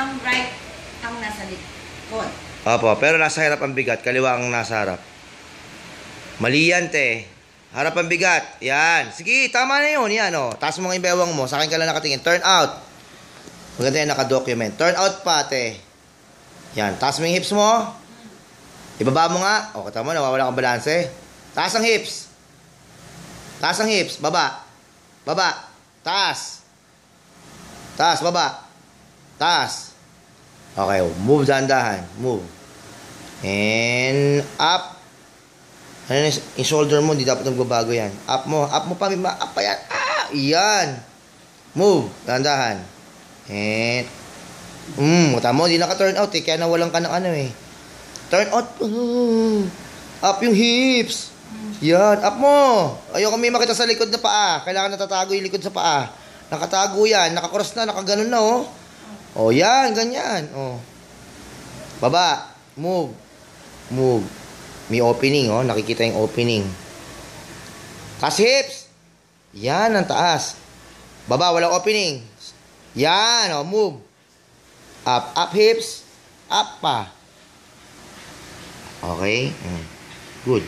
ang right ang nasa likod. Opo, pero nasa harap ang bigat, kaliwa ang nasa harap. Mali yan, te. Harap ang bigat. Yan. Sige, tama na yun. Yan, o. Taas mo nga yung bewang mo. Sa akin ka lang nakatingin. Turn out. Maganda yan, nakadocument. Turn out pa, te. Yan. Taas mo yung hips mo. Ibaba mo nga. O, kata mo, nawawala kang balanse. Taas ang hips. Taas ang hips. Baba. Baba. Taas. Taas, baba. Taas. Okay, move dahan-dahan. Move. And up. Ano yung shoulder mo, hindi dapat nagbabago yan. Up mo pa, up pa yan. Ah, yan. Move, dahan-dahan. And, mata mo, hindi naka-turn out eh, kaya nawalan ka ng ano eh. Turn out, up yung hips. Yan, up mo. Ayoko may makita sa likod na paa. Kailangan natatago yung likod sa paa. Nakatago yan, nakakross na, nakaganon na oh. Oh, yan, ganyan. Oh. Baba, move. Move. May opening, oh. Nakikita yung opening. Taas hips. Yan, ang taas. Baba, walang opening. Yan, oh. Move. Up, up hips. Up pa. Okay? Good.